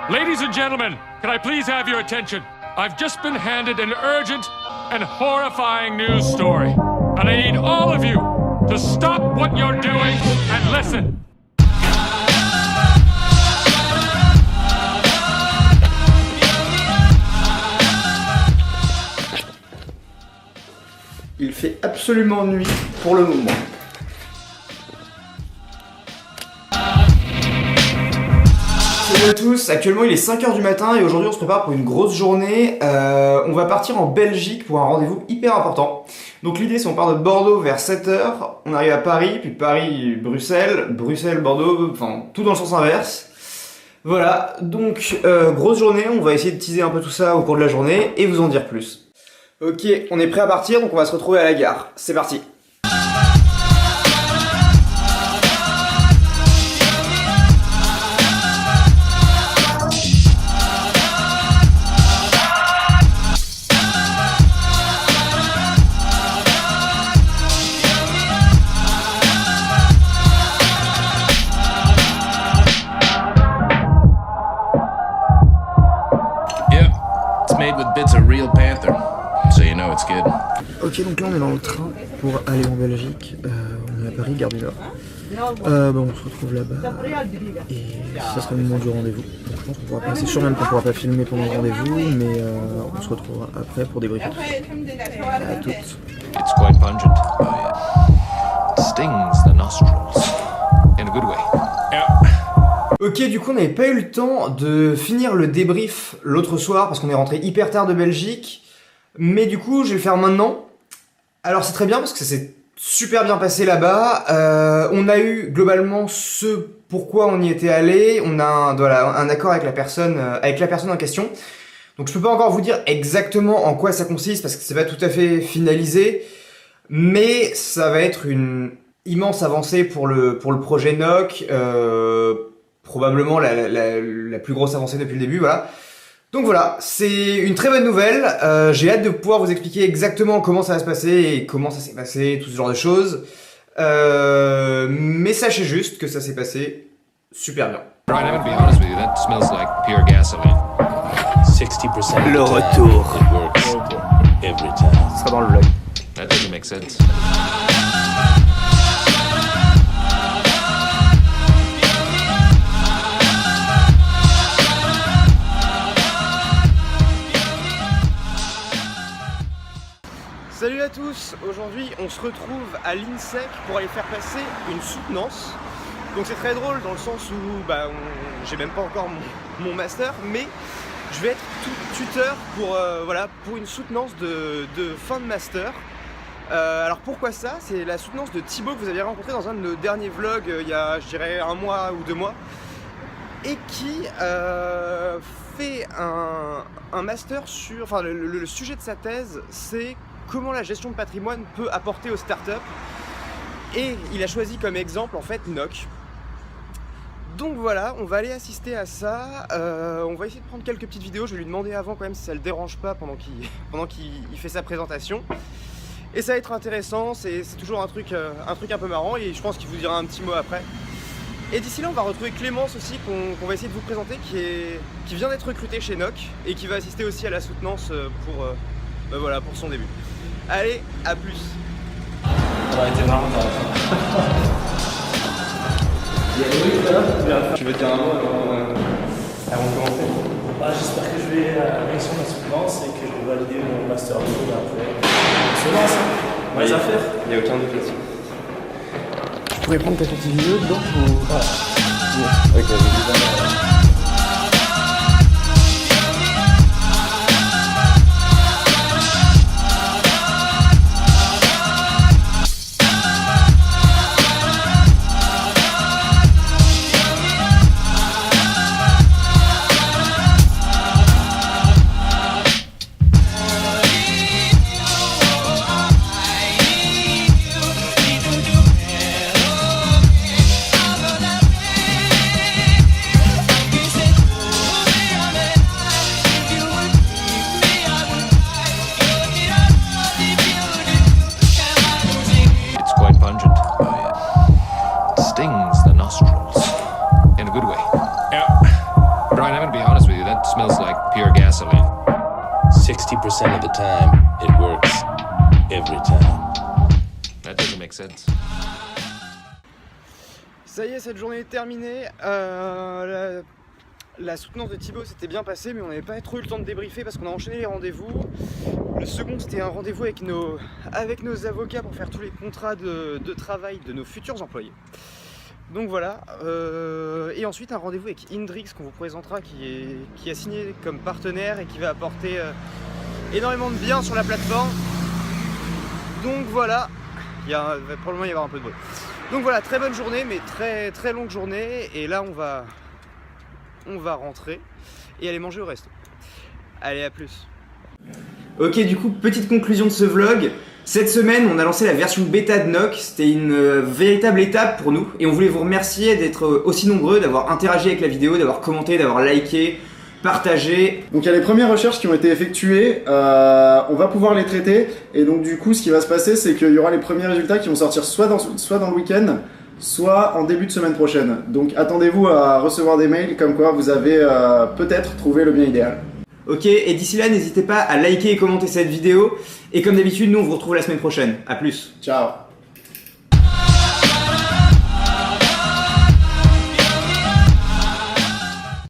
Ladies and gentlemen, can I please have your attention? I've just been handed an urgent and horrifying news story. And I need all of you to stop what you're doing and listen. Il fait absolument nuit pour le moment. Salut à tous, actuellement il est 5h du matin et aujourd'hui on se prépare pour une grosse journée. On va partir en Belgique pour un rendez-vous hyper important. Donc l'idée c'est on part de Bordeaux vers 7h, on arrive à Paris, puis Paris, Bruxelles, Bruxelles, Bordeaux, enfin tout dans le sens inverse. Voilà, donc grosse journée, on va essayer de teaser un peu tout ça au cours de la journée et vous en dire plus. Ok, on est prêt à partir, donc on va se retrouver à la gare. C'est parti. Yep, it's made with bits of real panther. So you know it's good. Ok, donc là on est dans le train pour aller en Belgique. On est à Paris, gare du Nord. On se retrouve là-bas et ça sera le moment du rendez-vous. Donc je pense qu'on pourra pas, c'est sûr même qu'on pourra pas filmer pendant le rendez-vous, mais on se retrouvera après pour débriefer tout ça. À toutes. It's quite pungent. Oh yeah. It stings the nostrils. In a good way. Yeah. Ok, du coup on n'avait pas eu le temps de finir le débrief l'autre soir parce qu'on est rentré hyper tard de Belgique. Mais du coup, je vais le faire maintenant. Alors c'est très bien parce que ça s'est super bien passé là-bas. On a eu globalement ce pourquoi on y était allé. On a un accord avec la personne en question. Donc je peux pas encore vous dire exactement en quoi ça consiste parce que c'est pas tout à fait finalisé. Mais ça va être une immense avancée pour le projet NOC. Probablement la plus grosse avancée depuis le début, voilà. Donc voilà, c'est une très bonne nouvelle, j'ai hâte de pouvoir vous expliquer exactement comment ça va se passer et comment ça s'est passé, tout ce genre de choses. Mais sachez juste que ça s'est passé super bien. Right, I'm gonna be honest with you, that smells like pure gasoline. 60% Le retour. it works every time. Ce sera dans le vlog. That doesn't make sense. Salut à tous, aujourd'hui on se retrouve à l'INSEC pour aller faire passer une soutenance. Donc c'est très drôle dans le sens où j'ai même pas encore mon master, mais je vais être tuteur pour une soutenance de fin de master. Alors pourquoi ça? C'est la soutenance de Thibaut que vous aviez rencontré dans un de nos derniers vlogs il y a je dirais 1 mois ou 2 mois et qui fait un master sur... Enfin le sujet de sa thèse c'est comment la gestion de patrimoine peut apporter aux startups et il a choisi comme exemple en fait NOC. Donc voilà, on va aller assister à ça, on va essayer de prendre quelques petites vidéos, je vais lui demander avant quand même si ça le dérange pas pendant qu'il fait sa présentation. Et ça va être intéressant, c'est toujours un truc un peu marrant et je pense qu'il vous dira un petit mot après. Et d'ici là on va retrouver Clémence aussi qu'on va essayer de vous présenter qui vient d'être recrutée chez NOC et qui va assister aussi à la soutenance pour son début. Allez, à plus. Ça aurait été marrant Tu veux dire un mot avant de commencer? J'espère que je vais réussir ma soutenance et que je vais valider mon master 2 après. C'est bon ça? On va les affaires. Il n'y a aucun doute là-dessus. Je pourrais prendre ta petite vidéo dedans ou... Voilà. Ok, vas-y. of the time, it works every time. That doesn't make sense. Ça y est, cette journée est terminée. La soutenance de Thibaut s'était bien passée, mais on n'avait pas trop eu le temps de débriefer parce qu'on a enchaîné les rendez-vous. Le second, c'était un rendez-vous avec nos avocats pour faire tous les contrats de travail de nos futurs employés. Donc voilà. Et ensuite, un rendez-vous avec Indrix qu'on vous présentera, qui a signé comme partenaire et qui va apporter énormément de bien sur la plateforme. Donc voilà. Il va probablement y avoir un peu de bruit. Donc voilà, très bonne journée, mais très très longue journée. Et là, on va rentrer et aller manger au resto. Allez, à plus. Ok, du coup, petite conclusion de ce vlog. Cette semaine, on a lancé la version bêta de Nock. C'était une véritable étape pour nous. Et on voulait vous remercier d'être aussi nombreux, d'avoir interagi avec la vidéo, d'avoir commenté, d'avoir liké, partagé. Donc il y a les premières recherches qui ont été effectuées, on va pouvoir les traiter. Et donc du coup, ce qui va se passer, c'est qu'il y aura les premiers résultats qui vont sortir soit dans le week-end, soit en début de semaine prochaine. Donc attendez-vous à recevoir des mails comme quoi vous avez peut-être trouvé le bien idéal. Ok, et d'ici là, n'hésitez pas à liker et commenter cette vidéo. Et comme d'habitude, nous on vous retrouve la semaine prochaine. A plus. Ciao.